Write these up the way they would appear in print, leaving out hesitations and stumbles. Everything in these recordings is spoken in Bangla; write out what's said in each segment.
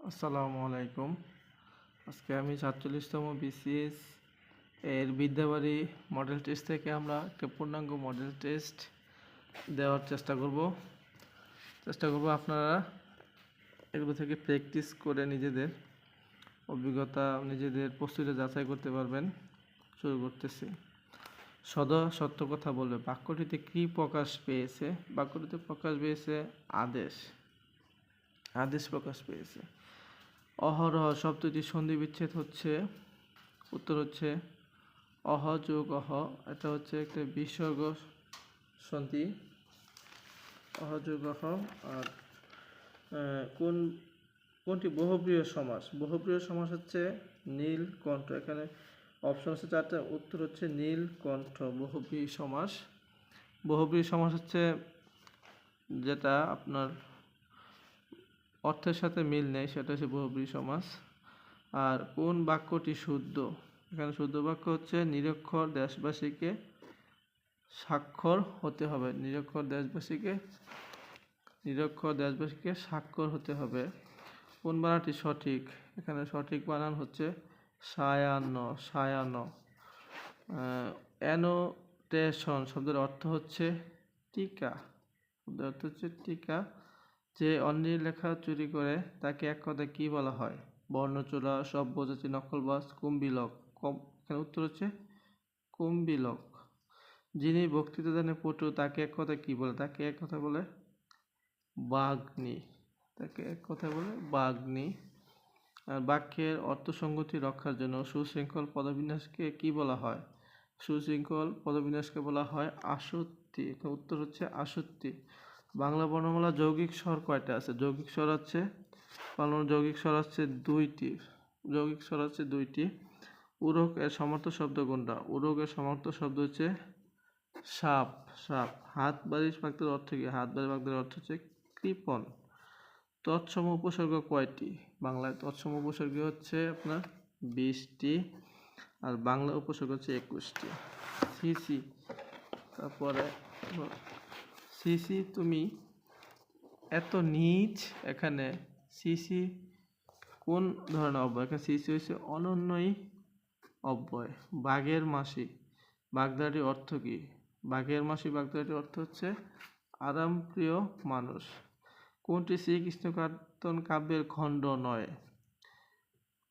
আসসালামু আলাইকুম। আজকে আমি 47তম বিসিএস এর বিদ্যাবাড়ি মডেল টেস্ট থেকে আমরা একটা পূর্ণাঙ্গ মডেল টেস্ট দেওয়ার চেষ্টা করব আপনারা এগুলো থেকে প্র্যাকটিস করে নিজেদের অভিজ্ঞতা নিজেদের প্রস্তুতি যাচাই করতে পারবেন। শুরু করতেছি। সদা সত্য কথা বলবে। বাক্যটিতে কী প্রকাশ পেয়েছে? বাক্যটিতে প্রকাশ পেয়েছে আদেশ প্রকাশ পেয়েছে। অহরহ শব্দটি সন্ধি বিচ্ছেদ হচ্ছে, উত্তর হচ্ছে অহ যোগ অহ, এটা হচ্ছে একটা বিসর্গ সন্ধি, অহ যোগ অহ। আর কোনটি বহুব্রীহি সমাস? বহুব্রীহি সমাস হচ্ছে নীলকণ্ঠ। এখানে অপশন আছে চারটা, উত্তর হচ্ছে নীলকণ্ঠ বহুব্রীহি সমাস। বহুব্রীহি সমাস হচ্ছে যেটা আপনার অর্থের সাথে মিল নেই, সেটা হচ্ছে বহুব্রীহি সমাস। আর কোন বাক্যটি শুদ্ধ? এখানে শুদ্ধ বাক্য হচ্ছে নিরক্ষর দেশবাসীকে স্বাক্ষর হতে হবে। নিরক্ষর দেশবাসীকে স্বাক্ষর হতে হবে। কোন বানানটি সঠিক? এখানে সঠিক বানান হচ্ছে সায়ান্ন। অ্যানোটেশন শব্দের অর্থ হচ্ছে টিকা। শব্দের অর্থ হচ্ছে টিকা। যে অন্যের লেখা চুরি করে তাকে এক কথায় কি বলা হয়? বর্ণচোরা, সব্যসাচী, নকলবাজ, কুম্ভীলক। এখানে উত্তর হচ্ছে কুম্ভীলক। যিনি বক্তৃতা দানে পটু তাকে এক কথায় কি বলে? তাকে এক কথা বলে বাগ্মী। আর বাক্যের অর্থসঙ্গতি রক্ষার জন্য সুশৃঙ্খল পদবিন্যাসকে কি বলা হয়? সুশৃঙ্খল পদবিন্যাসকে বলা হয় আসত্তি। উত্তর হচ্ছে আসত্তি। বাংলা বর্ণমালা যৌগিক স্বর কয়টা আছে? যৌগিক স্বর আছে দুইটি। উরক এর সমার্থক শব্দ কোনটা? উরক এর সমার্থক শব্দ হচ্ছে সাপ। হাত বাড়ির বাগদার অর্থ কি? হাত বাড়ির বাগদার অর্থ হচ্ছে কৃপণ। তৎসম উপসর্গ কয়টি? বাংলায় তৎসম উপসর্গ হচ্ছে আপনার 20টি, আর বাংলা উপসর্গ হচ্ছে 21টি। সিসি, তারপরে সিসি তুমি এত নীচ। এখানে সিসি কোন ধরনের অব্যয়? এখানে সিসি হচ্ছে অনন্যই অব্যয়। বাঘের মাসি বাগদাটির অর্থ কি? বাঘের মাসি বাগদাটির অর্থ হচ্ছে আরামপ্রিয় মানুষ। কোনটি শ্রীকৃষ্ণ কীর্তন কাব্যের খণ্ড নয়?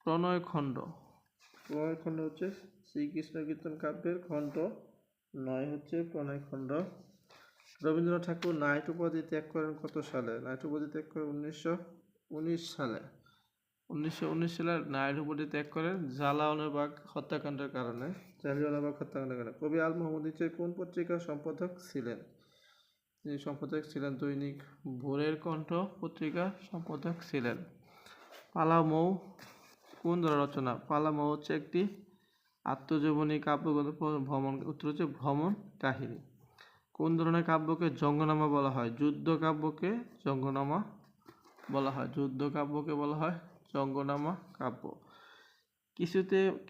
প্রণয় খণ্ড হচ্ছে শ্রীকৃষ্ণ কীর্তন কাব্যের খণ্ড নয়, হচ্ছে প্রণয় খণ্ড। রবীন্দ্রনাথ ঠাকুর নাইট উপাধি ত্যাগ করেন কত সালে? নাইট উপাধি ত্যাগ করেন 1919 সালে। 1919 সালে নাইট উপাধি ত্যাগ করেন জালিয়ানওয়ালাবাগ হত্যাকাণ্ডের কারণে। কবি আল মোহাম্মদ নিচের কোন পত্রিকার সম্পাদক ছিলেন? তিনি সম্পাদক ছিলেন দৈনিক ভোরের কণ্ঠ পত্রিকার সম্পাদক ছিলেন। পালামৌ কোন ধরনের রচনা? পালামৌ হচ্ছে একটি আত্মজীবনী কাব্যগ্রন্থ। ভ্রমণ, উত্তর হচ্ছে ভ্রমণ কাহিনী। কোন ধরনের কাব্যকে জঙ্গনামা বলা হয়? যুদ্ধ কাব্যকে জঙ্গনামা জঙ্গনামা কাব্য।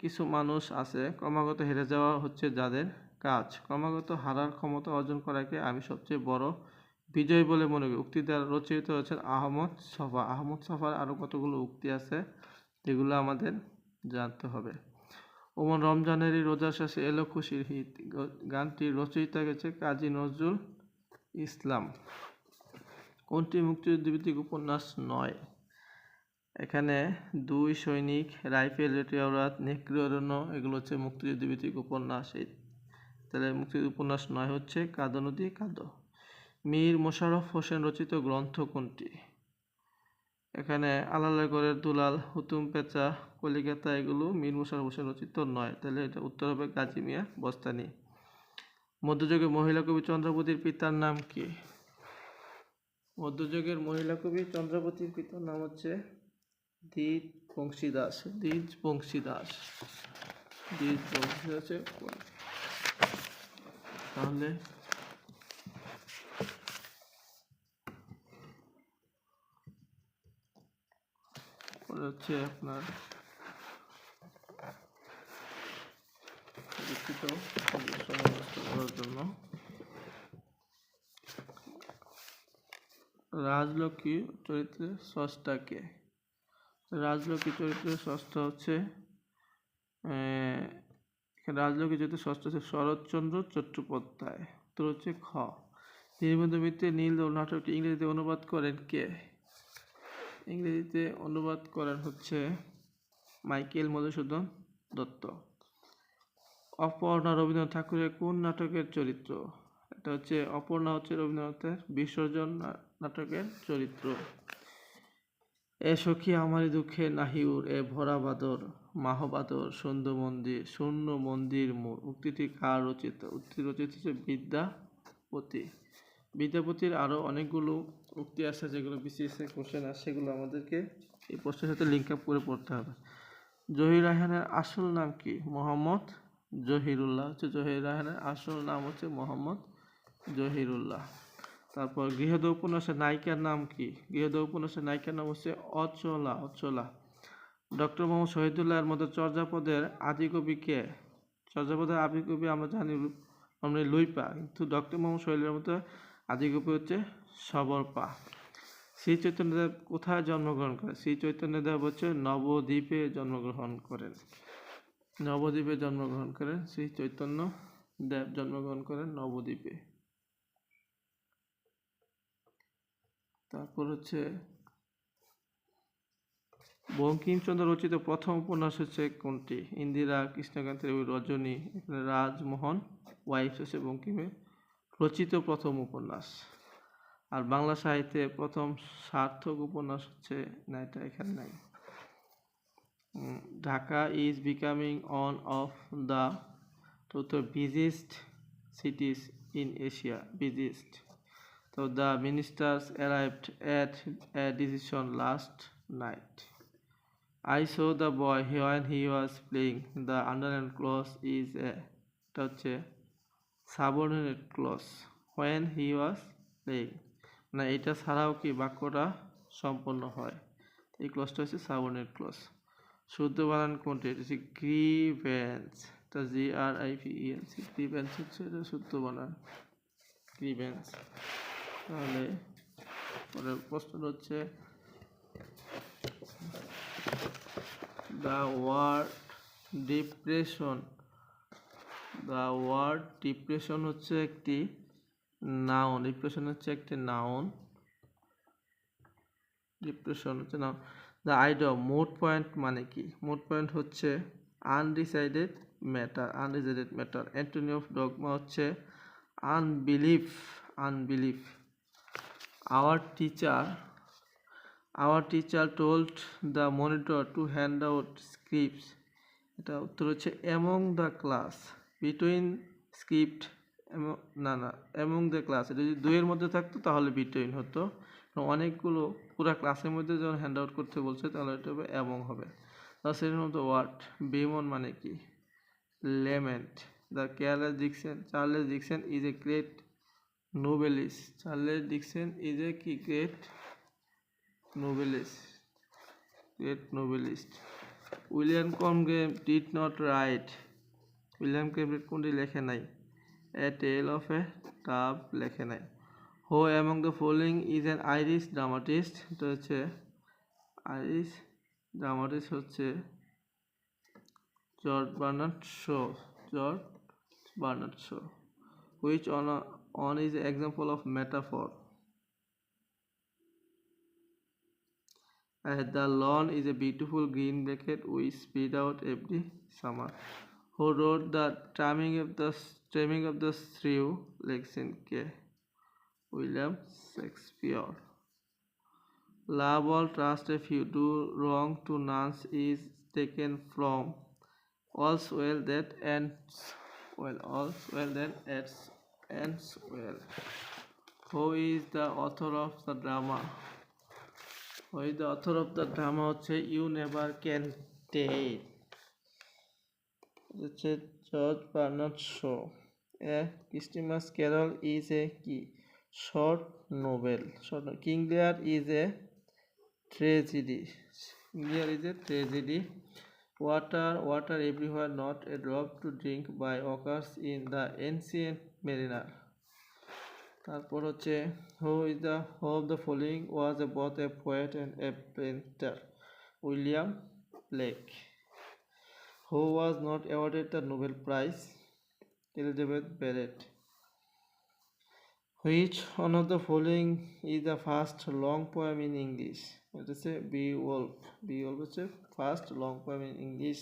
কিছু মানুষ আছে ক্রমাগত হেরে যাওয়া হচ্ছে যাদের কাজ। ক্রমাগত হারার ক্ষমতা অর্জন করাকে আমি সবচেয়ে বড় বিজয় বলে মনে করি। উক্তি দ্বারা রচিত হচ্ছেন আহমদ ছফার আরও কতগুলো উক্তি আছে যেগুলো আমাদের জানতে হবে। ওমর রমজানেরই রোজার শেষে এলো খুশির ঈদ গানটির রচয়িতা গেছে কাজী নজরুল ইসলাম। কোনটি মুক্তিযুদ্ধভিত্তিক উপন্যাস নয়? এখানে দুই সৈনিক, রাইফেল, রেটিয়াওরাত, নেকড়ে অরণ্য, এগুলো হচ্ছে মুক্তিযুদ্ধভিত্তিক উপন্যাস। তাহলে মুক্তিযুদ্ধ উপন্যাস নয় হচ্ছে কাঁদো নদী কাঁদো। মীর মোশাররফ হোসেন রচিত গ্রন্থ কোনটি? এখানে আলালেগড়ের দুলাল, হুতুম পেঁচা, কলিকাতা, এগুলো মীর মোশাররফ হোসেন রচিত নয়। তাহলে এটা উত্তর হবে গাজী মিয়া বস্তানি। মধ্যযুগের মহিলা কবি চন্দ্রাবতীর পিতার নাম কি? মধ্যযুগের মহিলা কবি চন্দ্রাবতীর পিতার নাম হচ্ছে দ্বীজবংশী দাস। তাহলে হচ্ছে আপনার রাজলক্ষ্মী চরিত্রের স্রষ্টা কে? রাজলক্ষ্মী চরিত্রের ষষ্ঠ হচ্ছে এখানে রাজলক্ষ্মী চরিত্রের ষষ্ঠ হচ্ছে শরৎচন্দ্র চট্টোপাধ্যায়। উত্তর হচ্ছে খ। নির্বন্ধ মিত্রে নীল দোল নাটকটি ইংরেজিতে অনুবাদ করেন কে? ইংরেজিতে অনুবাদ করেন হচ্ছে মাইকেল মধুসূদন দত্ত। অপর্ণা রবীন্দ্রনাথ ঠাকুরের কোন নাটকের চরিত্র? এটা হচ্ছে অপর্ণা হচ্ছে রবীন্দ্রনাথের বিসর্জন নাটকের চরিত্র। এ সখী আমারি দুঃখে নাহিউর এ ভরা বাদর মাহবাদর শূন্য মন্দির মোর। উক্তিটি কার রচিত? উক্তি রচিত হচ্ছে বিদ্যাপতি। বিদ্যাপতির আরও অনেকগুলো উক্তি আছে যেগুলো বিসিএস এর কোশ্চেন আছে, সেগুলো আমাদেরকে এই প্রশ্নের সাথে লিঙ্ক আপ করে পড়তে হবে। জহির রায়হানের আসল নাম কি? মোহাম্মদ জহিরুল্লাহ হচ্ছে জহির রায়হানের আসল নাম হচ্ছে মোহাম্মদ জহিরুল্লাহ। তারপর গৃহদ উপন্যাসের নায়িকার নাম কি? গৃহদ উপন্যাসের নায়িকার নাম হচ্ছে অচলা। অচলা। ডক্টর মোহাম্মদ শহীদুল্লাহর মতো চর্যাপদের আদিকবি কে? চর্যাপদের আদিকবি আমরা জানি আমরা লুইপা, কিন্তু ডক্টর মোহাম্মদ শহীদুল্লাহর মতো আদিকবি হচ্ছে সবরপা। শ্রী চৈতন্যদেব কোথায় জন্মগ্রহণ করেন? শ্রী চৈতন্যদেব হচ্ছে নবদ্বীপে জন্মগ্রহণ করেন। নবদ্বীপে জন্মগ্রহণ করেন শ্রী চৈতন্য দেব, জন্মগ্রহণ করেন নবদ্বীপে। তারপর হচ্ছে বঙ্কিমচন্দ্র রচিত প্রথম উপন্যাস হচ্ছে কোনটি? ইন্দিরা, কৃষ্ণকান্তের রজনী, এখানে রাজমোহন ওয়াইফ হচ্ছে বঙ্কিমের রচিত প্রথম উপন্যাস। আর বাংলা সাহিত্যে প্রথম সার্থক উপন্যাস হচ্ছে না, এটা এখানে নাই। Dhaka is becoming one of the busiest cities in Asia. Busiest. So the ministers arrived at a decision last night. I saw the boy when he was playing. The underlined clause is a subordinate clause. When he was playing. না এটা ছাড়াও কি বাক্যটা সম্পন্ন হয়, এই ক্লজটা হচ্ছে সাবঅর্ডিনেট ক্লজ। শুদ্ধ বানান কোনটি? এটা হচ্ছে গ্রিভেন্স। এটা GRIVENC। গ্রিভেন্স হচ্ছে এটা শুদ্ধ বানান, গ্রিভেন্স। তাহলে পরের প্রশ্ন হচ্ছে the word depression. The word depression হচ্ছে একটি নাউন। ডিপ্রেশন হচ্ছে একটি নাউন। ডিপ্রেশন হচ্ছে noun. The idea moot point মানে কি? মোড পয়েন্ট হচ্ছে undecided matter. Undecided matter. Antonym of dogma হচ্ছে unbelief. Unbelief. Our teacher told the monitor to hand out scripts. এটা উত্তর হচ্ছে among the class. Between script না অ্যামং দ্য ক্লাস, এটা যদি দুইয়ের মধ্যে থাকতো তাহলে বিটুইন হতো। অনেকগুলো পুরা ক্লাসের মধ্যে যখন হ্যান্ড আউট করতে বলছে তাহলে এটা হবে অ্যামং হবে। তার সেকেন্ড মতো ওয়ার্ড বেমন মানে কি? Lament. The Charles Dickens is a great novelist. Charles Dickens is a কি? Great novelist. William Congreve did not write. William Congreve কোনটি লেখে নাই? এ টেল অফ এ টাব লেখে নাই। Who among the following is an Irish dramatist. এটা হচ্ছে আইরিশ ড্রামাটিস্ট হচ্ছে George Bernard Shaw. Which on is an example of metaphor? The lawn is a beautiful green blanket we spread out every summer. Who wrote the Taming of the Shrew? Lexington K. William Shakespeare. Love all, trust if you do wrong to none is taken from. All's well that ends well. All's well that ends well. Who is the author of the drama? Who is the author of the drama হচ্ছে You Never Can Tell। হচ্ছে George Bernard Shaw. A Christmas Carol is a কি? Short novel. King Lear is a tragedy. Water everywhere, not a drop to drink by occurs in the Ancient Mariner. তারপর হচ্ছে who of the following was both a poet and a painter? William Blake. Who was not awarded the Nobel prize? Elizabeth Barrett. Which one of the following is the first long poem in English? এটা হচ্ছে বিওলফ। বিওলফ হচ্ছে first long poem in English.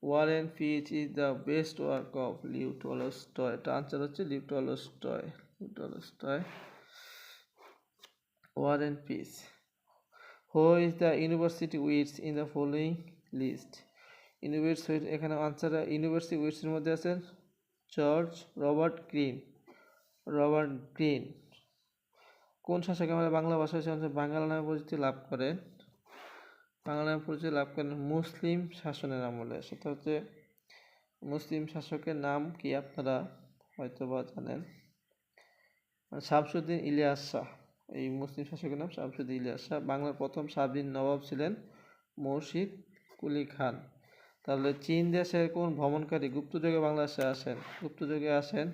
War and Peace is the best work of Lev Tolstoy. এটা আনসার হচ্ছে Lev Tolstoy. Lev Tolstoy. War and Peace. Who is the university wits in the following list? University wit, এখানে আনসার ইউনিভার্সিটি উইটসের মধ্যে আছেন George Robert Greene. Robert Greene. কোন শাসক আমাদের বাংলা ভাষা বাঙালি নামে পরিচিতি লাভ করেন? বাংলা নামে পরিচিতি লাভ করেন মুসলিম শাসনের আমলে। সেটা হচ্ছে মুসলিম শাসকের নাম কি আপনারা হয়তো বা জানেন, শামসুদ্দিন ইলিয়াস শাহ। এই মুসলিম শাসকের নাম শামসুদ্দিন ইলিয়াস শাহ। বাংলার প্রথম স্বাধীন নবাব ছিলেন মুর্শিদ কুলি খান। তাহলে চীন দেশের কোন ভ্রমণকারী গুপ্তযুগে বাংলাদেশে আসেন? গুপ্তযুগে আসেন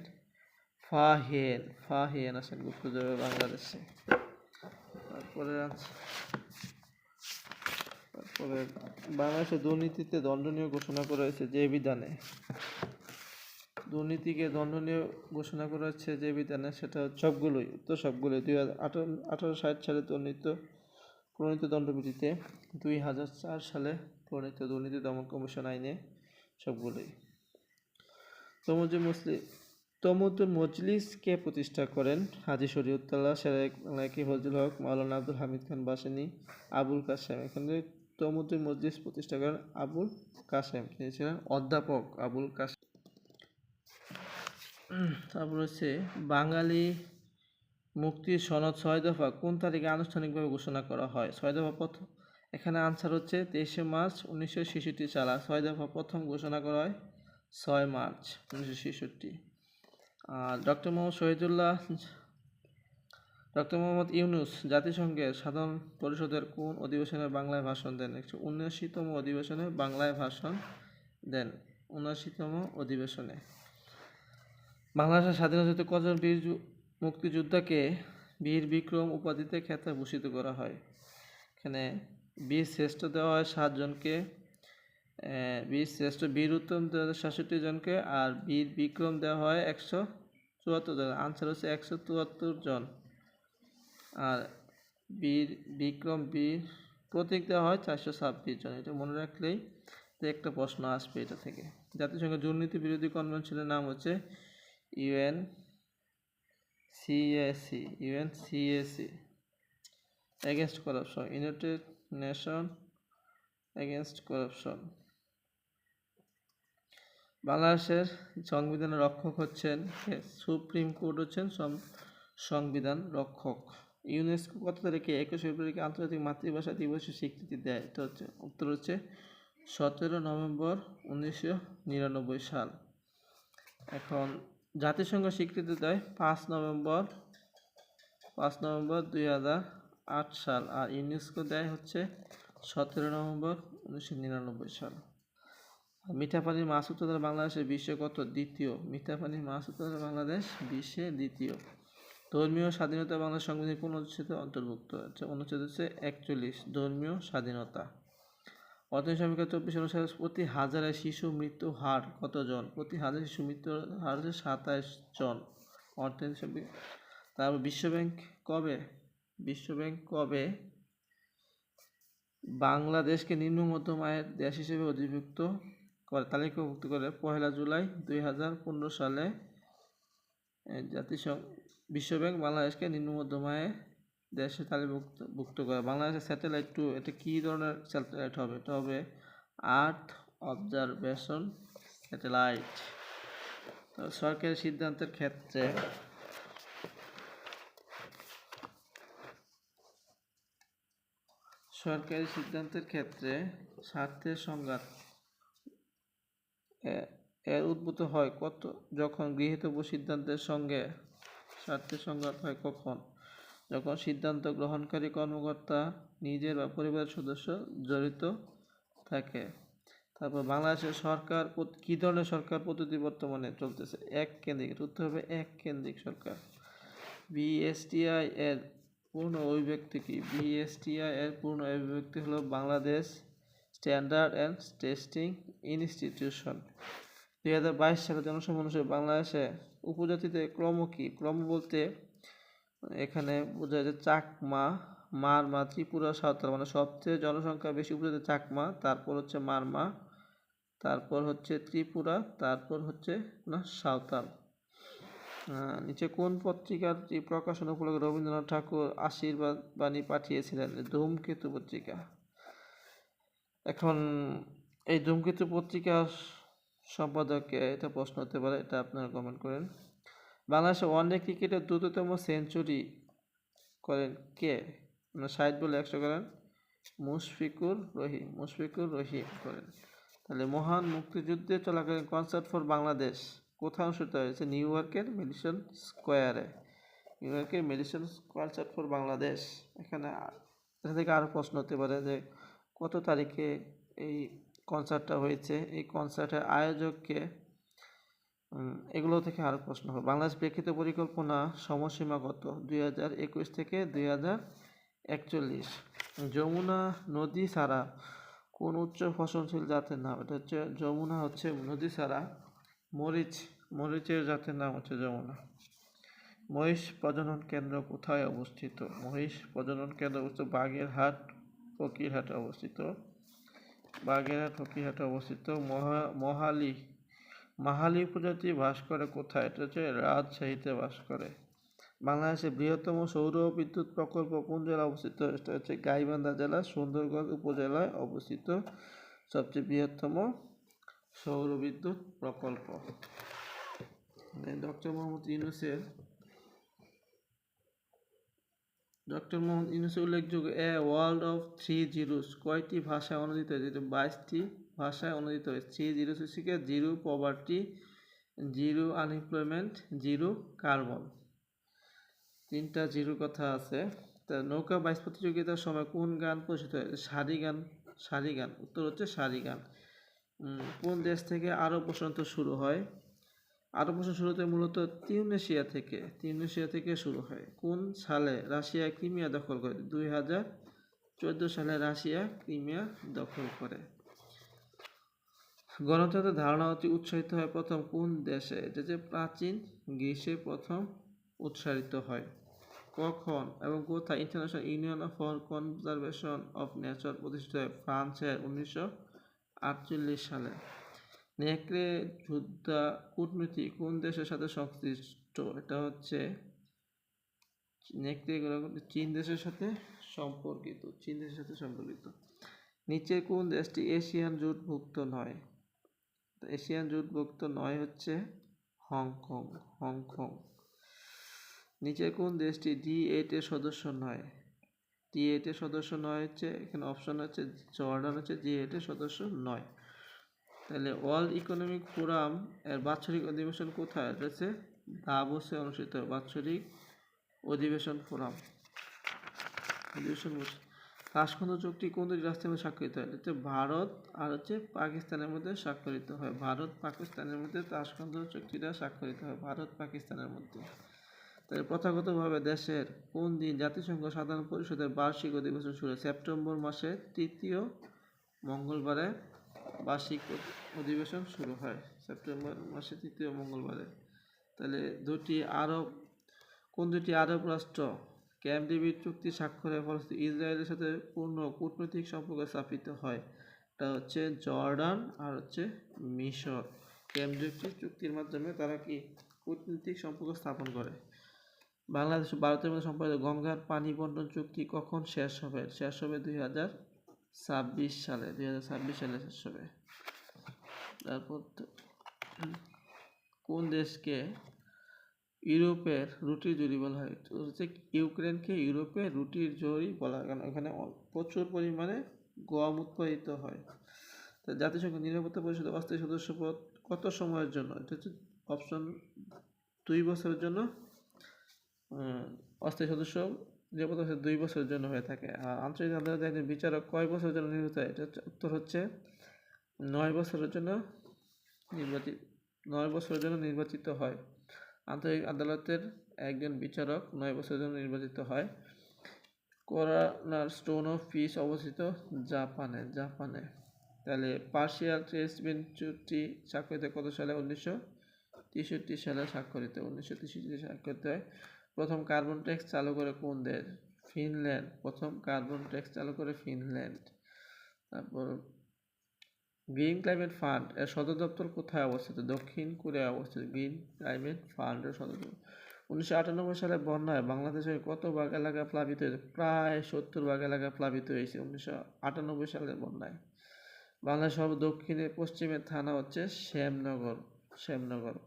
ফাহিয়েন। ফাহিয়েন আসেন গুপ্তযুগে বাংলাদেশে। তারপরে বাংলাদেশে দুর্নীতিতে দণ্ডনীয় ঘোষণা করা হয়েছে যে বিধানে? দুর্নীতিকে দণ্ডনীয় ঘোষণা করা হচ্ছে যে বিধানে, সেটা সবগুলোই, উত্তর সবগুলোই 1860 সালে প্রণীত দণ্ডবিধিতে, 2004 সালে প্রণীত দুর্নীতি দমন কমিশন আইনে, সবগুলোই। তমুদ্দুল মজলিস কে প্রতিষ্ঠা করেন? হাজী শরীয়তুল্লাহ, শেরেখ বাংলাকি ফজলুল হক, মাওলানা আব্দুল হামিদ খান বাসেনি, আবুল কাসেম। এখানে তমুদ্দুল মজলিস প্রতিষ্ঠা করেন আবুল কাসেম, তিনি ছিলেন অধ্যাপক আবুল কাসেম। তারপর হচ্ছে বাঙালি মুক্তির সনদ 6 দফা কোন তারিখে আনুষ্ঠানিকভাবে ঘোষণা করা হয়? 6 দফা প্রথম, এখানে আনসার হচ্ছে 23শে মার্চ 1966 সালে। 6 দফা প্রথম ঘোষণা করা হয় 6 মার্চ 1966। আর ডক্টর মোহাম্মদ ইউনূস জাতিসংঘের সাধারণ পরিষদের কোন অধিবেশনে বাংলায় ভাষণ দেন? 79তম অধিবেশনে বাংলায় ভাষণ দেন। 79তম অধিবেশনে। বাংলাদেশের স্বাধীনতা কজন বীর মুক্তিযোদ্ধাকে বীর বিক্রম উপাধিতে খেতাব ভূষিত করা হয়? এখানে বীর শ্রেষ্ঠ দেওয়া হয় 7 জনকে, বীর শ্রেষ্ঠ বীর উত্তম 67 জনকে, আর বীর বিক্রম দেওয়া হয় 174 জন। আনসার হচ্ছে 174 জন। আর বীর বিক্রম বীর প্রতীক দেওয়া হয় 426 জন। এটা মনে রাখলেই একটা প্রশ্ন আসবে এটা থেকে। জাতিসংঘের দুর্নীতি বিরোধী কনভেনশনের নাম হচ্ছে UNCAC, against corruption, united nation against corruption. বাংলাদেশের সংবিধানের রক্ষক হচ্ছেন সুপ্রিম কোর্ট, হচ্ছেন সংবিধান রক্ষক। ইউনেস্কো কত তারিখে 21 ফেব্রুয়ারিকে আন্তর্জাতিক মাতৃভাষা দিবসের স্বীকৃতি দেয়? এটা হচ্ছে উত্তর হচ্ছে 17 নভেম্বর 1999 সাল। এখন জাতিসংঘ স্বীকৃতি দেয় 5 নভেম্বর 2008 সাল। আর ইউনেস্কো দেয় হচ্ছে 17 নভেম্বর 1999 সাল। মিঠা পানির মাছ উৎপাদনে বাংলাদেশের বিশ্বে কত? দ্বিতীয়। মিঠা পানির মাছ উৎপাদনে বাংলাদেশ বিশ্বে দ্বিতীয়। ধর্মীয় স্বাধীনতা বাংলাদেশ সংবিধানের কোন অনুচ্ছেদে অন্তর্ভুক্ত? অনুচ্ছেদ হচ্ছে 41, ধর্মীয় স্বাধীনতা। অর্থনৈতিক সমীক্ষা 24 অনুসারে প্রতি হাজারে শিশু মৃত্যু হার কতজন? প্রতি হাজার শিশু মৃত্যুর হার হচ্ছে 27 জন। অর্থনৈতিক সমীক্ষা। তারপর বিশ্বব্যাংক কবে বাংলাদেশকে নিম্ন মধ্যম আয়ের দেশ হিসেবে অধিভুক্ত করে, তালিকাভুক্ত করে? 1 জুলাই 2015 সালে বিশ্বব্যাংক বাংলাদেশকে নিম্ন মধ্যম আয়ের দেশে তালিকাভুক্ত করে। বাংলাদেশের স্যাটেলাইট 2, এটা কি ধরনের স্যাটেলাইট হবে? এটা হবে আর্থ অবজারভেশন স্যাটেলাইট। সরকারি সিদ্ধান্তের ক্ষেত্রে স্বার্থের সংঘাত এর উদ্ভূত হয় কত? যখন গৃহীতব্য সিদ্ধান্তের সঙ্গে স্বার্থের সংঘাত হয় কখন? যখন সিদ্ধান্ত গ্রহণকারী কর্মকর্তা নিজের বা পরিবারের সদস্য জড়িত থাকে। তারপর বাংলাদেশের সরকার কি ধরনের সরকার পদ্ধতি বর্তমানে চলতেছে? এক কেন্দ্রিক। উত্তর হবে এক কেন্দ্রিক সরকার। বিএসটিআই এর পূর্ণ অভিব্যক্তি কি? বিএসটিআই এর পূর্ণ অভিব্যক্তি হলো Bangladesh standard and testing institution. 2022 সালে জনসংখ্যা অনুসারে বাংলাদেশে উপজাতিদের ক্রম কি? ক্রম বলতে এখানে বোঝা যায় চাকমা, মারমা, ত্রিপুরা, সাঁওতাল, মানে সবচেয়ে জনসংখ্যা বেশি উপজাতি চাকমা, তারপর হচ্ছে মারমা, তারপর হচ্ছে ত্রিপুরা, তারপর হচ্ছে না সাঁওতাল। নিচে কোন পত্রিকার প্রকাশনা উপলক্ষে রবীন্দ্রনাথ ঠাকুর আশীর্বাদ বাণী পাঠিয়েছিলেন? ধূমকেতু পত্রিকা। এখন এই ধূমকেতু পত্রিকার সম্পাদককে, এটা প্রশ্ন হতে পারে, এটা আপনারা কমেন্ট করেন। বাংলাদেশে ওয়ানডে ক্রিকেটের দ্রুততম সেঞ্চুরি করেন কে? 60 বলে 100 করেন মুশফিকুর রহিম করেন। তাহলে মহান মুক্তিযুদ্ধে চলাকালীন কনসার্ট ফর বাংলাদেশ কোথায় অনুষ্ঠিত হয়েছে? নিউ ইয়র্কের মেডিসন স্কোয়ারে। নিউ ইয়র্কের মেডিসন কনসার্ট ফর বাংলাদেশ। এখানে থেকে আরও প্রশ্ন হতে পারে যে কত তারিখে এই কনসার্টটা হয়েছে, এই কনসার্টের আয়োজককে, এগুলো থেকে আরও প্রশ্ন হবে। বাংলাদেশ প্রেক্ষিত পরিকল্পনা সময়সীমা কত? 2021 থেকে 2041। যমুনা নদী ছাড়া কোন উচ্চ ফসলশীল জাতের নাম? এটা হচ্ছে যমুনা, হচ্ছে নদী ছাড়া মরিচের জাতের নাম হচ্ছে যমুনা। মহিষ প্রজনন কেন্দ্র কোথায় অবস্থিত? মহিষ প্রজনন কেন্দ্র অবস্থিত বাগেরহাট ফকিরহাটে অবস্থিত। মাহালি উপজাতি বাস করে কোথায়? এটা হচ্ছে রাজশাহীতে বাস করে। বাংলাদেশের বৃহত্তম সৌর বিদ্যুৎ প্রকল্প কোন জেলায় অবস্থিত? এটা হচ্ছে গাইবান্ধা জেলা সুন্দরগঞ্জ উপজেলায় অবস্থিত সবচেয়ে বৃহত্তম সৌর বিদ্যুৎ প্রকল্প। ডক্টর মোহাম্মদ ইউনূসের উল্লেখযোগ্য এ ওয়ার্ল্ড অফ 3 জিরোস কয়টি ভাষায় অনূদিত হয়েছে? 22টি ভাষায় অনূদিত হয়েছে। 3 জিরোস হচ্ছে zero poverty, zero unemployment, zero carbon, 3টা জিরো কথা আছে। তা নৌকা বাইচ প্রতিযোগিতার সময় কোন গান পরিচিত হয়েছে? সারি গান। উত্তর হচ্ছে সারি গান। কোন দেশ থেকে আরব বসন্ত শুরু হয়? আরব বসন্ত শুরুতে মূলত তিউনেশিয়া থেকে শুরু হয়। কোন সালে রাশিয়া ক্রিমিয়া দখল করে? 2014 সালে রাশিয়া ক্রিমিয়া দখল করে। গণতন্ত্রের ধারণা অতি উৎসাহিত হয় প্রথম কোন দেশে? এটা যে প্রাচীন গ্রিসে প্রথম উৎসারিত হয়। কখন এবং কোথায় international union for conservation of nature প্রতিষ্ঠিত হয়? ফ্রান্সের 1948 সালে। নেকড়ে যোদ্ধা কূটনীতি কোন দেশের সাথে সংশ্লিষ্ট? এটা হচ্ছে চীন দেশের সাথে সম্পর্কিত। নিচের কোন দেশটি এশিয়ান জোটভুক্ত নয়? এশিয়ান জোটভুক্ত নয় হচ্ছে হংকং। নিচের কোন দেশটি D8 এর সদস্য নয়? D8 এর সদস্য নয় হচ্ছে, এখানে অপশন হচ্ছে জর্ডান হচ্ছে D8 এর সদস্য নয়। তাহলে ওয়ার্ল্ড ইকোনমিক ফোরাম এর বাৎসরিক অধিবেশন কোথায়? এটা হচ্ছে দাভোসে অনুষ্ঠিত বাৎসরিক অধিবেশন ফোরাম। তাশখন্দ চুক্তি কোন দুটি রাষ্ট্রের মধ্যে স্বাক্ষরিত হয়? এটা ভারত আর হচ্ছে পাকিস্তানের মধ্যে স্বাক্ষরিত হয়। ভারত পাকিস্তানের মধ্যে তাশখন্দ চুক্তিটা স্বাক্ষরিত হয়, ভারত পাকিস্তানের মধ্যে। তাহলে প্রথাগতভাবে দেশের কোন দিন জাতিসংঘ সাধারণ পরিষদের বার্ষিক অধিবেশন শুরু হয়? সেপ্টেম্বর মাসের 3য় মঙ্গলবারে বার্ষিক অধিবেশন শুরু হয়, সেপ্টেম্বর মাসের 3য় মঙ্গলবারে। তাহলে কোন দুটি আরব রাষ্ট্র ক্যাম্প ডেভিড চুক্তি স্বাক্ষরের ফলশ্রুতিতে ইসরায়েলের সাথে পূর্ণ কূটনৈতিক সম্পর্ক স্থাপিত হয়? এটা হচ্ছে জর্ডান আর হচ্ছে মিশর। ক্যাম্প ডেভিড চুক্তির মাধ্যমে তারা কি কূটনৈতিক সম্পর্ক স্থাপন করে। বাংলাদেশ ও ভারতের মধ্যে সম্পাদিত গঙ্গার পানি বন্টন চুক্তি কখন শেষ হবে? 2026 সালে শেষ হবে। তারপর কোন দেশকে ইউরোপের রুটির জুড়ি বলা হয়? ইউক্রেনকে ইউরোপের রুটির জুড়ি বলা হয়, কারণ এখানে প্রচুর পরিমাণে গম উৎপাদিত হয়। তো জাতিসংঘ নিরাপত্তা পরিষদের অস্থায়ী সদস্যপদ কত সময়ের জন্য? এটা হচ্ছে অপশন 2 বছরের জন্য অস্থায়ী সদস্য নিরাপত্তা পরিষদ 2 বছরের জন্য হয়ে থাকে। আর আন্তর্জাতিক আদালতে একজন বিচারক কয় বছরের জন্য নিযুক্ত হয়? এটা উত্তর হচ্ছে 9 বছরের জন্য নির্বাচিত হয়। আন্তর্জাতিক আদালতের একজন বিচারক 9 বছরের জন্য নির্বাচিত হয়। কর্নার স্টোন অফ পিস অবস্থিত জাপানে। তাহলে পার্শিয়াল ট্রেসমেন্ট চুক্তি স্বাক্ষরিত কত সালে? 1963 সালে স্বাক্ষরিত। 1963 স্বাক্ষরিত হয়। প্রথম কার্বন ট্যাক্স চালু করে কোন দেশ? ফিনল্যান্ড। প্রথম কার্বন ট্যাক্স চালু করে ফিনল্যান্ড। তারপর গ্রিন ক্লাইমেট ফান্ড এর সদর দপ্তর কোথায় অবস্থিত? দক্ষিণ কোরিয়ায় অবস্থিত গ্রিন ক্লাইমেট ফান্ডের সদর দপ্তর। 1998 সালে বন্যায় বাংলাদেশের কত ভাগ এলাকা প্লাবিত হয়েছে? প্রায় 70 ভাগ এলাকা প্লাবিত হয়েছে 1998 সালের বন্যায়। বাংলাদেশ সর্ব দক্ষিণে পশ্চিমের থানা হচ্ছে শ্যামনগর।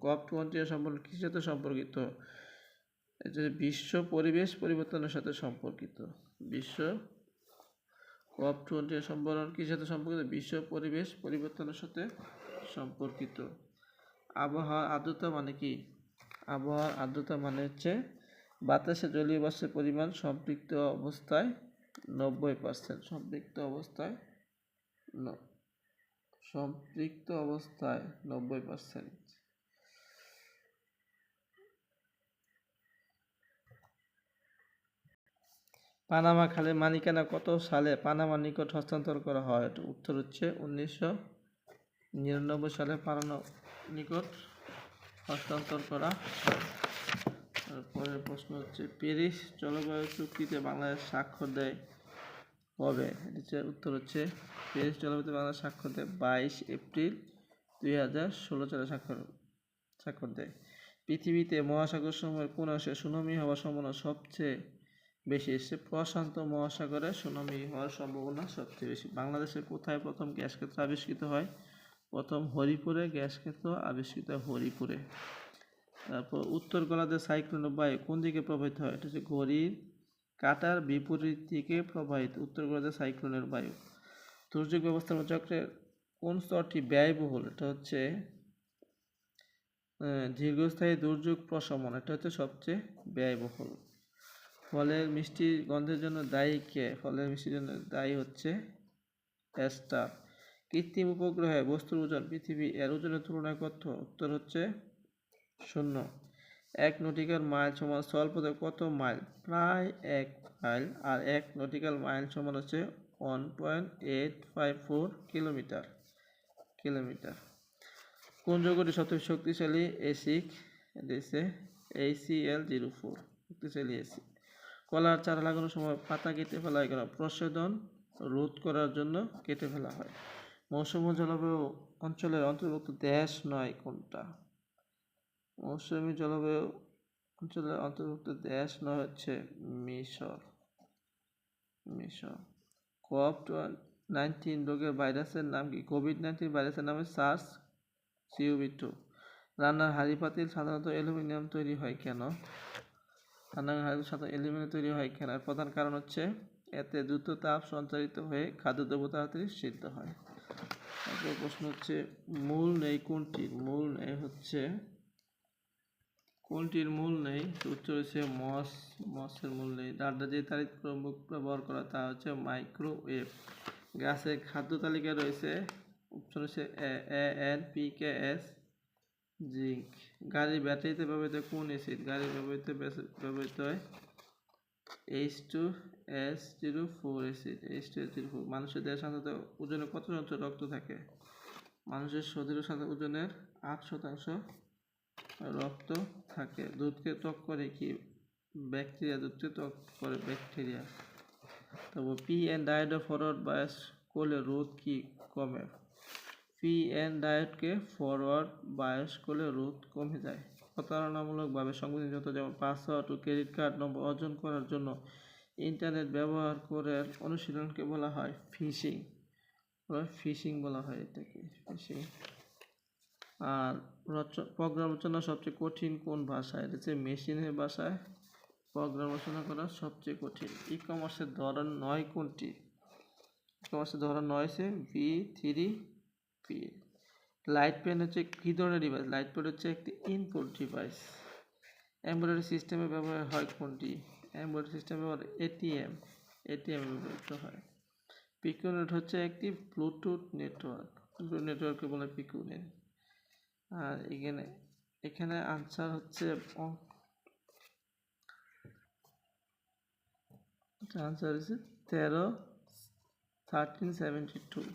COP20 এর সম্পর্ক কিসের সাথে সম্পর্কিত? এটা বিশ্ব পরিবেশ পরিবর্তনের সাথে সম্পর্কিত। COP20 এর সম্পর্ক কিসের সাথে সম্পর্কিত? বিশ্ব পরিবেশ পরিবর্তনের সাথে সম্পর্কিত। আবহাওয়ার আর্দ্রতা মানে কি? আবহাওয়ার আর্দ্রতা মানে হচ্ছে বাতাসে জলীয় বাষ্পের পরিমাণ সম্পৃক্ত অবস্থায় 90%। সম্পৃক্ত অবস্থায় 90%। পানামা খালের মালিকানা কত সালে পানামার নিকট হস্তান্তর করা হয়? উত্তর হচ্ছে 1999 সালে পানামার নিকট হস্তান্তর করা হয়। তারপরের প্রশ্ন হচ্ছে প্যারিস জলবায়ু চুক্তিতে বাংলাদেশ স্বাক্ষর দেয় কবে? উত্তর হচ্ছে প্যারিস জলবায়ুতে বাংলাদেশ স্বাক্ষর দেয় 22 এপ্রিল 2016 সালে স্বাক্ষর দেয়। পৃথিবীতে মহাসাগর সমূহের কোন অংশে সুনামি হওয়ার সম্ভাবনা সবচেয়ে বেশি? এসে প্রশান্ত মহাসাগরে সুনামি হওয়ার সম্ভাবনা সবচেয়ে বেশি। বাংলাদেশে কোথায় প্রথম গ্যাস ক্ষেত্র আবিষ্কৃত হয়? প্রথম হরিপুরে গ্যাস ক্ষেত্র আবিষ্কৃত হয় হরিপুরে। তারপর উত্তর গোলার্ধে সাইক্লোন বায়ু কোন দিকে প্রবাহিত হয়? এটা হচ্ছে ঘড়ির কাঁটার বিপরীত দিকে প্রবাহিত উত্তর গোলার্ধে সাইক্লোনের বায়ু। দুর্যোগ ব্যবস্থাপনা চক্রের কোন স্তরটি ব্যয়বহুল? এটা হচ্ছে দীর্ঘস্থায়ী দুর্যোগ প্রশমন, এটা হচ্ছে সবচেয়ে ব্যয়বহুল। ফলের মিষ্টি গন্ধের জন্য দায়ী কে? ফলের মিষ্টির জন্য দায়ী হচ্ছে অ্যাস্টার। কৃত্রিম উপগ্রহে বস্তুর ওজন পৃথিবী এর ওজনের তুলনায় কত? উত্তর হচ্ছে 0। 1 নটিক্যাল মাইল সমান স্থলপথে কত মাইল? প্রায় 1 মাইল। আর 1 নটিক্যাল মাইল সমান হচ্ছে 1.854 কিলোমিটার। কোন যৌগটি সবচেয়ে শক্তিশালী অ্যাসিড? ACl04 শক্তিশালী অ্যাসিড। কলার চারা লাগানোর সময় পাতা কেটে ফেলা হয় কেন? প্রসাধন রোধ করার জন্য কেটে ফেলা হয়। মৌসুমী জলবায়ু অঞ্চলের অন্তর্ভুক্ত দেশ নয় কোনটা? মৌসুমী জলবায়ু অঞ্চলের অন্তর্ভুক্ত দেশ নয় হচ্ছে মিশর। কোভিড-19 রোগের ভাইরাসের নাম কি? কোভিড-19 ভাইরাসের নাম SARS-CoV-2। রান্নার হাঁড়ি পাতিল সাধারণত অ্যালুমিনিয়াম তৈরি হয় কেন? তৈরি হয় কেন? এর প্রধান কারণ হচ্ছে এতে দ্রুত তাপ সঞ্চারিত হয়ে খাদ্যদ্রব্য তাড়াতাড়ি সিদ্ধ হয়। তারপর প্রশ্ন হচ্ছে মূল নেই কোনটির? মূল নেই হচ্ছে কোনটির মূল নেই? উত্তর হচ্ছে মসের মূল নেই। ডাটা যে তারিখ প্রমুখ ব্যবহার করা তা হচ্ছে মাইক্রোওয়েভ। গাছের খাদ্য তালিকায় রয়েছে উত্তর হচ্ছে NPKs জিঙ্ক। গাড়ির ব্যাটারিতে ব্যবহৃত কোন অ্যাসিড? গাড়ির ব্যবহৃত হয় H2S04 অ্যাসিড। H2S04। মানুষের দেহের সাধারণত ওজনে কত শতাংশ রক্ত থাকে? মানুষের শরীরের সাধারণ ওজনের 8% রক্ত থাকে। দুধকে ত্বক করে কি? ব্যাকটেরিয়া। দুধকে ত্বক করে ব্যাকটেরিয়া। তারপর PN ডায়েট ফরওয়ার্ড বায়াস করলে রোধ কি কমে? PN ডায়েটকে ফরওয়ার্ড বায়াস করলে রোধ কমে যায়। প্রতারণামূলকভাবে সংবেদনযত যেমন পাসওয়ার্ড ও ক্রেডিট কার্ড নম্বর অর্জন করার জন্য ইন্টারনেট ব্যবহার করে অনুশীলনকে বলা হয় ফিশিং বলা হয় এটাকে ফিশিং। আর প্রোগ্রাম রচনা সবচেয়ে কঠিন কোন ভাষায়? এটা হচ্ছে মেশিনের ভাষায় প্রোগ্রাম রচনা করা সবচেয়ে কঠিন। ই কমার্সের ধরন 9 কোনটি? ই কমার্সের ধরন 9 হচ্ছে V3P। লাইট পেন হচ্ছে কি ধরনের ডিভাইস? লাইট পেন হচ্ছে একটি ইনপুট ডিভাইস। এমবেডেড সিস্টেমে ব্যবহার হয় কোনটি? এমবেডেড সিস্টেমে ব্যবহার এটিএম ব্যবহৃত হয়। পিকোনেট হচ্ছে একটি ব্লুটুথ নেটওয়ার্ক। নেটওয়ার্ককে বলে পিকোনেট। আর এখানে আনসার হচ্ছে আনসার হচ্ছে 1372।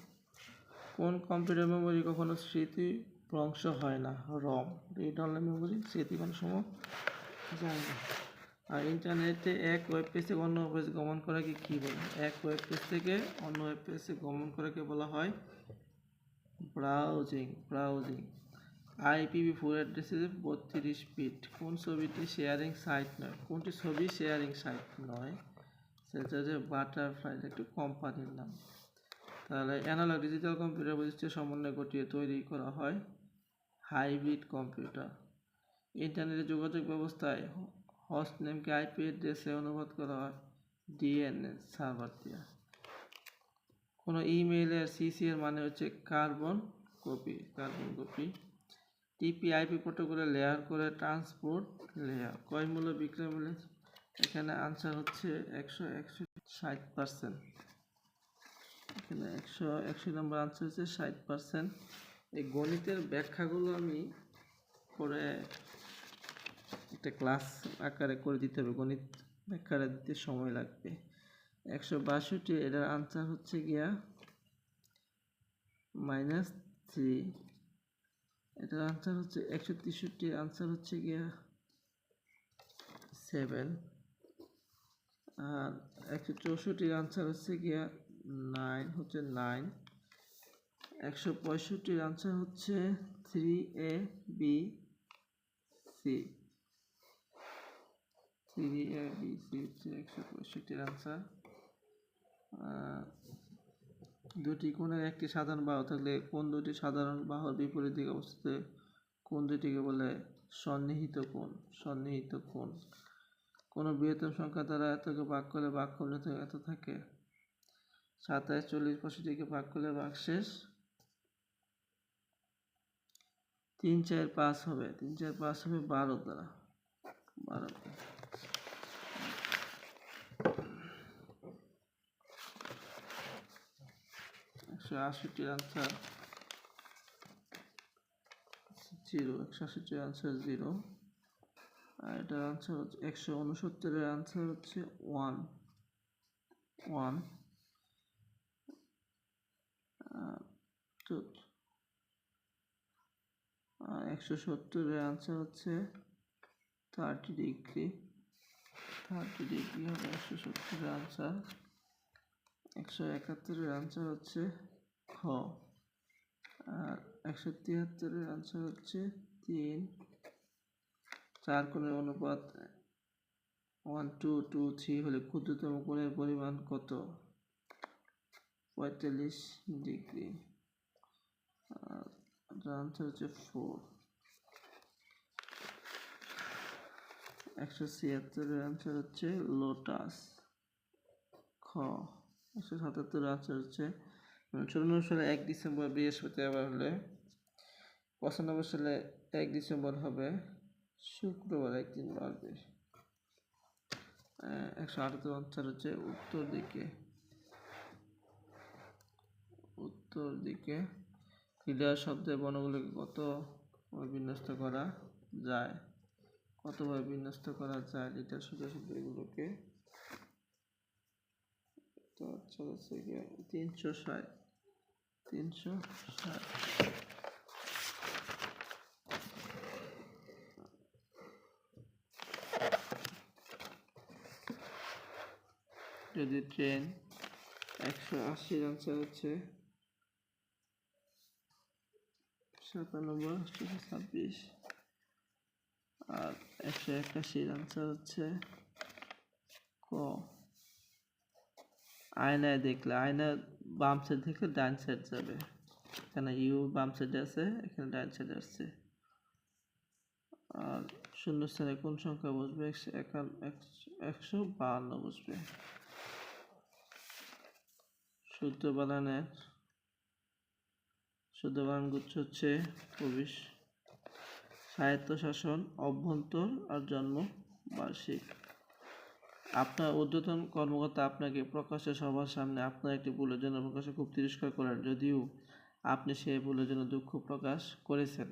কোন কম্পিউটার মেমোরি কখনো স্মৃতি ভ্রংশ হয় না? রম। রিড অনলি মেমোরি স্মৃতি কোনো সময় যায় না। আর ইন্টারনেটে এক ওয়েব পেজ থেকে অন্য ওয়েব পেজ গমন করাকে কী বলে? এক ওয়েব পেজ থেকে অন্য ওয়েব পেজে গমন করাকে বলা হয় ব্রাউজিং। IPv4 address 32 bit. কোন ছবিটি শেয়ারিং সাইট নয়? কোনটি ছবি শেয়ারিং সাইট নয়? সেটা হচ্ছে বাটারফ্লাই, একটি কোম্পানির নাম। তাহলে অ্যানালগ ডিজিটাল কম্পিউটার বৈশিষ্ট্যের সমন্বয় ঘটিয়ে তৈরি করা হয় হাইব্রিড কম্পিউটার। ইন্টারনেটে যোগাযোগ ব্যবস্থায় হোস্ট নেমকে IP অ্যাড্রেসে অনুবাদ করা হয় DNS সার্ভার দিয়ে। কোনো ইমেইলের CC এর মানে হচ্ছে কার্বন কপি। TCP/IP প্রোটোকলে লেয়ার করে ট্রান্সপোর্ট লেয়ার। কয় মূল্য বিক্রয় মূল্য? এখানে আনসার হচ্ছে 60%। এখানে 180 নম্বর আনসার হচ্ছে 60%। এই গণিতের ব্যাখ্যাগুলো আমি পরে একটা ক্লাস আকারে করে দিতে হবে, গণিত ব্যাখ্যাটা দিতে সময় লাগবে। 162, এটার আনসার হচ্ছে গিয়া -3। এটার আনসার হচ্ছে 163, আনসার হচ্ছে গিয়া 7। আর 164 আনসার হচ্ছে গিয়া 9, হচ্ছে 9। 165 আনসার হচ্ছে 3ABC। 3ABC হচ্ছে 165 আনসার। দুটি কোণের একটি সাধারণ বাহু থাকলে কোন দুটি সাধারণ বাহুর বিপরীত দিকে অবস্থিত কোন দুটিকে বলে সন্নিহিত কোণ? কোনো বৃহত্তম সংখ্যা দ্বারা এতকে ভাগ করলে ভাগফল এত থাকে। 27, 40, 65কে ভাগ করলে ভাগশেষ 3, 4, 5 হবে। 3, 4, 5 হবে 12 দ্বারা। 168 আনসার 0। 168 আনসার 0। আর এটার আনসার হচ্ছে 169 আনসার হচ্ছে 1। 170 আনসার হচ্ছে 30 ডিগ্রি। 30 ডিগ্রি হবে 170 আনসার। 171 আনসার হচ্ছে খ। আর 173 আনসার হচ্ছে 3। 4 কোণের অনুপাত 1, 2, 2, 3 হলে ক্ষুদ্রতম কোণের পরিমাণ কত? 45 ডিগ্রি। আর আনসার হচ্ছে 4। 176 আনসার হচ্ছে লোটাস, খ। 177 আনসার হচ্ছে 94 সালে 1 ডিসেম্বর বৃহস্পতিবার হলে 95 সালে 1 ডিসেম্বর হবে শুক্রবার, একদিন বাড়বে। 178 আনসার হচ্ছে উত্তর দিকে। ক্লিয়ার শব্দের বর্ণগুলোকে কতভাবে বিন্যস্ত করা যায়? লিটার শব্দ এগুলোকে তো আচ্ছা হচ্ছে 360। যদি ট্রেন 180 আনসার হচ্ছে 97, 26। আর 181 আনসার হচ্ছে ক। আয়নায় দেখলে, আয়নার বাম সাইড দেখলে ডান সাইড যাবে। এখানে ইউ বাম সাইডে আছে, এখানে ডান সাইডে আসছে। আর শূন্যস্থানে কোন সংখ্যা বসবে? 152 বসবে। শুদ্ধ বানান গুচ্ছ হচ্ছে 24। স্বায়ত্তশাসন অভ্যন্তর আর জন্ম বার্ষিক। আপনার ঊর্ধ্বতন কর্মকর্তা আপনাকে প্রকাশ্য সবার সামনে আপনার একটি ভুলের জন্য প্রকাশ্যে খুব তিরস্কার করেন, যদিও আপনি সেই ভুলের জন্য দুঃখ প্রকাশ করেছেন।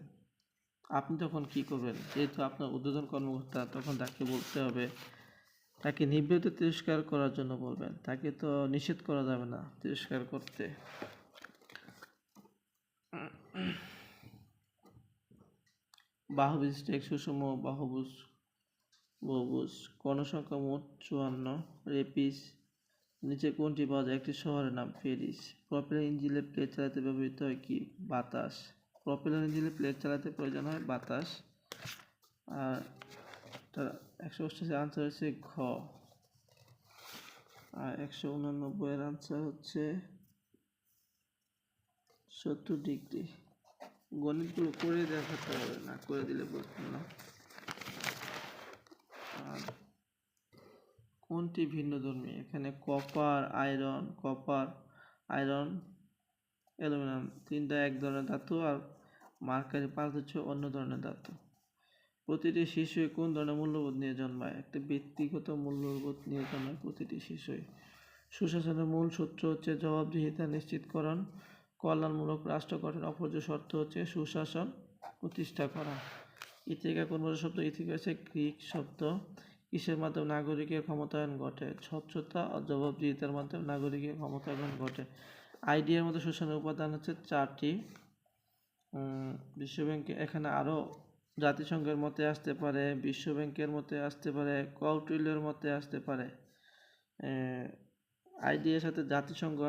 আপনি তখন কি করবেন? যেহেতু আপনার ঊর্ধ্বতন কর্মকর্তা, তখন তাকে বলতে হবে তাকে নিবৃত্ত তিরস্কার করার জন্য বলবেন, তাকে তো নিষেধ করা যাবে না তিরস্কার করতে। বাহু বিশিষ্ট এক সুষম বহুভুজ কর্ণসংখ্যা মোট 54। রেপিস নিচে কোনটি পাওয়া যায়? একটি শহরের নাম প্যারিস। প্রপেলার ইঞ্জিনে প্লেট চালাতে ব্যবহৃত হয় কি? বাতাস। প্রপেলার ইঞ্জিনে প্লেট চালাতে প্রয়োজন হয় বাতাস। আর 188 আনসার হচ্ছে ঘ। আর 189 এর আনসার হচ্ছে 70 ডিগ্রি। গণিতগুলো করে দেখাতে হবে, না করে দিলে বুঝবেন না। আর কোনটি ভিন্নধর্মী? এখানে কপার আয়রন অ্যালুমিনিয়াম তিনটা এক ধরনের ধাতু, আর মার্কারি 5 হচ্ছে অন্য ধরনের ধাতু। প্রতিটি শিশুই কোন ধরনের মূল্যবোধ নিয়ে জন্মায়? একটা ব্যক্তিগত মূল্যবোধ নিয়ে জন্মায় প্রতিটি শিশুই। সুশাসনের মূল সূত্র হচ্ছে জবাবদিহিতা নিশ্চিতকরণ, কল্যাণমূলক রাষ্ট্র গঠনের অপরিহার্য শর্ত হচ্ছে সুশাসন প্রতিষ্ঠা করা। ইথিকা কোন ভাষার শব্দ? ইথিকা হচ্ছে গ্রিক শব্দ। কিসের মাধ্যমে নাগরিকের ক্ষমতায়ন ঘটে? স্বচ্ছতা ও জবাবদিহিতার মাধ্যমে নাগরিকের ক্ষমতায়ন ঘটে। আইডিয়ার মধ্যে সুশাসনের উপাদান হচ্ছে 4টি। বিশ্বব্যাংকে এখানে আরও জাতিসংঘের মতে আসতে পারে, বিশ্বব্যাংকের মতে আসতে পারে, কৌটিল্যের মতে আসতে পারে। আইডিয়ার সাথে জাতিসংঘ